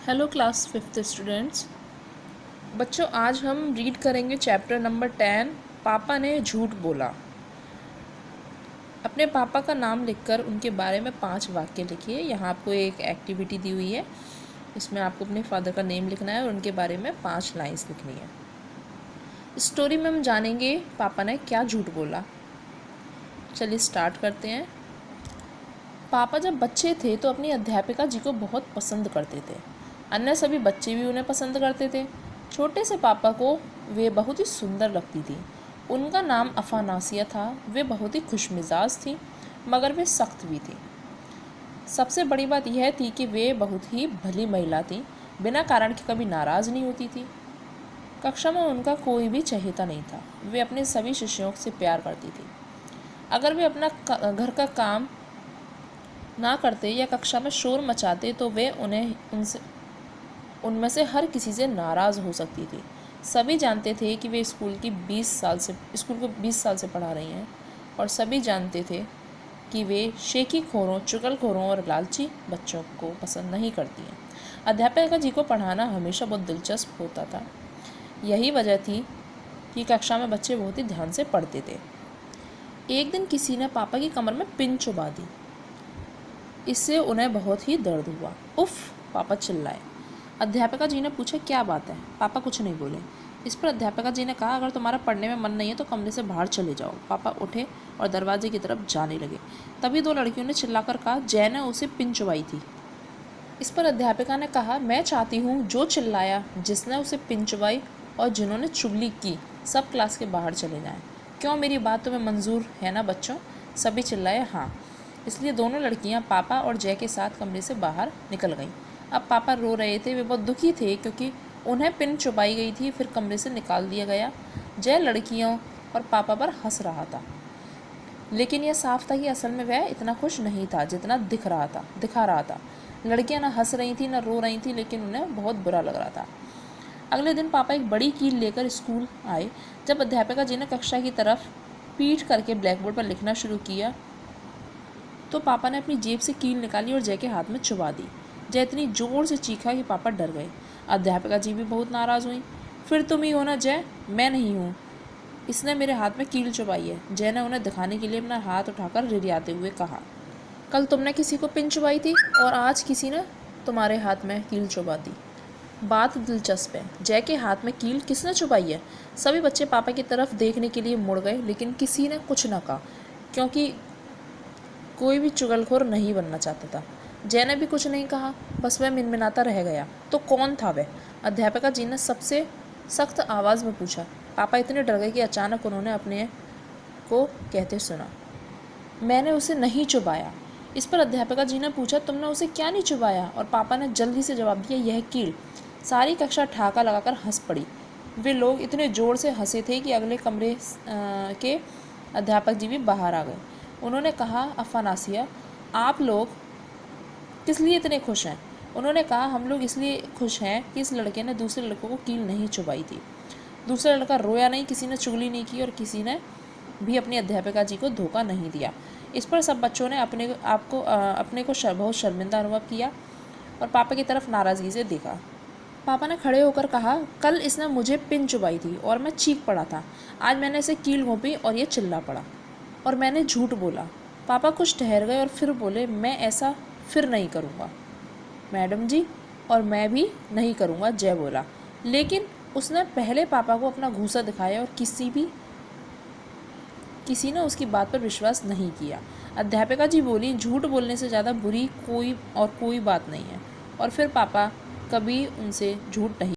Hello class fifth students. बच्चों, आज हम रीड करेंगे चैप्टर नंबर 10, पापा ने झूठ बोला। अपने पापा का नाम लिखकर उनके बारे में 5 वाक्य लिखिए। यहाँ आपको एक एक्टिविटी दी हुई है, इसमें आपको अपने फादर का नेम लिखना है और उनके बारे में 5 लाइन्स लिखनी है। स्टोरी में हम जानेंगे पापा ने क्या झूठ बोला। चलिए स्टार्ट करते हैं। पापा जब बच्चे थे तो अपनी अध्यापिका जी को बहुत पसंद करते थे। अन्य सभी बच्चे भी उन्हें पसंद करते थे। छोटे से पापा को वे बहुत ही सुंदर लगती थी। उनका नाम अफानासिया था। वे बहुत ही खुशमिजाज थी, मगर वे सख्त भी थी। सबसे बड़ी बात यह थी कि वे बहुत ही भली महिला थी, बिना कारण के कभी नाराज़ नहीं होती थी। कक्षा में उनका कोई भी चहेता नहीं था। वे अपने सभी शिष्यों से प्यार करती थी। अगर वे अपना घर का काम ना करते या कक्षा में शोर मचाते तो वे उनमें से हर किसी से नाराज़ हो सकती थी। सभी जानते थे कि वे स्कूल को 20 साल से पढ़ा रही हैं, और सभी जानते थे कि वे शेखी खोरों, चुगलखोरों और लालची बच्चों को पसंद नहीं करती हैं। अध्यापिका जी को पढ़ाना हमेशा बहुत दिलचस्प होता था। यही वजह थी कि कक्षा में बच्चे बहुत ही ध्यान से पढ़ते थे। एक दिन किसी ने पापा की कमर में पिन चुभा दी। इससे उन्हें बहुत ही दर्द हुआ। उफ! पापा चिल्लाए। अध्यापिका जी ने पूछा, क्या बात है? पापा कुछ नहीं बोले। इस पर अध्यापिका जी ने कहा, अगर तुम्हारा पढ़ने में मन नहीं है तो कमरे से बाहर चले जाओ। पापा उठे और दरवाजे की तरफ जाने लगे। तभी 2 लड़कियों ने चिल्लाकर कहा, जय ने उसे पिन चुभाई थी। इस पर अध्यापिका ने कहा, मैं चाहती हूँ जो चिल्लाया, जिसने उसे पिन चुभाई और जिन्होंने चुगली की, सब क्लास के बाहर चले जाएं। क्यों, मेरी बात तुम्हें मंजूर है ना बच्चों? सभी चिल्लाए, हाँ। इसलिए दोनों लड़कियां पापा और जय के साथ कमरे से बाहर निकल गईं। अब पापा रो रहे थे। वे बहुत दुखी थे क्योंकि उन्हें पिन चुभाई गई थी, फिर कमरे से निकाल दिया गया। जय लड़कियों और पापा पर हंस रहा था, लेकिन यह साफ था कि असल में वह इतना खुश नहीं था जितना दिखा रहा था। लड़कियां ना हंस रही थी, ना रो रही थी, लेकिन उन्हें बहुत बुरा लग रहा था। अगले दिन पापा एक बड़ी कील लेकर स्कूल आए। जब अध्यापिका जी ने कक्षा की तरफ पीठ करके ब्लैक बोर्ड पर लिखना शुरू किया तो पापा ने अपनी जेब से कील निकाली और जय के हाथ में चुभा दी। जय इतनी जोर से चीखा कि पापा डर गए। अध्यापिका जी भी बहुत नाराज़ हुई। फिर तुम ही हो ना जय? मैं नहीं हूँ, इसने मेरे हाथ में कील चुभाई है। जय ने उन्हें दिखाने के लिए अपना हाथ उठाकर रिरियाते हुए कहा, कल तुमने किसी को पिन चुभाई थी और आज किसी ने तुम्हारे हाथ में कील चुभा दी। बात दिलचस्प है, जय के हाथ में कील किसने चुभाई है? सभी बच्चे पापा की तरफ देखने के लिए मुड़ गए, लेकिन किसी ने कुछ न कहा, क्योंकि कोई भी चुगलखोर नहीं बनना चाहता था। जय ने भी कुछ नहीं कहा, बस वह मिनमिनाता रह गया। तो कौन था वह? अध्यापिका जी ने सबसे सख्त आवाज़ में पूछा। पापा इतने डर गए कि अचानक उन्होंने अपने को कहते सुना, मैंने उसे नहीं चुभाया। इस पर अध्यापिका जी ने पूछा, तुमने उसे क्या नहीं चुभाया? और पापा ने जल्दी से जवाब दिया, यह कील। सारी कक्षा ठहाका लगाकर हंस पड़ी। वे लोग इतने ज़ोर से हंसे थे कि अगले कमरे के अध्यापक जी भी बाहर आ गए। उन्होंने कहा, अफानासिया, आप लोग किस लिए इतने खुश हैं? उन्होंने कहा, हम लोग इसलिए खुश हैं कि इस लड़के ने दूसरे लड़कों को कील नहीं चुभाई थी। दूसरा लड़का रोया नहीं, किसी ने चुगली नहीं की और किसी ने भी अपनी अध्यापिका जी को धोखा नहीं दिया। इस पर सब बच्चों ने अपने को बहुत शर्मिंदा अनुभव किया और पापा की तरफ नाराज़गी से देखा। पापा ने खड़े होकर कहा, कल इसने मुझे पिन चुभाई थी और मैं चीख पड़ा था। आज मैंने इसे कील घोंपी और ये चिल्ला पड़ा और मैंने झूठ बोला। पापा कुछ ठहर गए और फिर बोले, मैं ऐसा फिर नहीं करूँगा मैडम जी, और मैं भी नहीं करूँगा, जय बोला। लेकिन उसने पहले पापा को अपना घूंसा दिखाया और किसी ने उसकी बात पर विश्वास नहीं किया। अध्यापिका जी बोली, झूठ बोलने से ज़्यादा बुरी कोई बात नहीं है। और फिर पापा कभी उनसे झूठ नहीं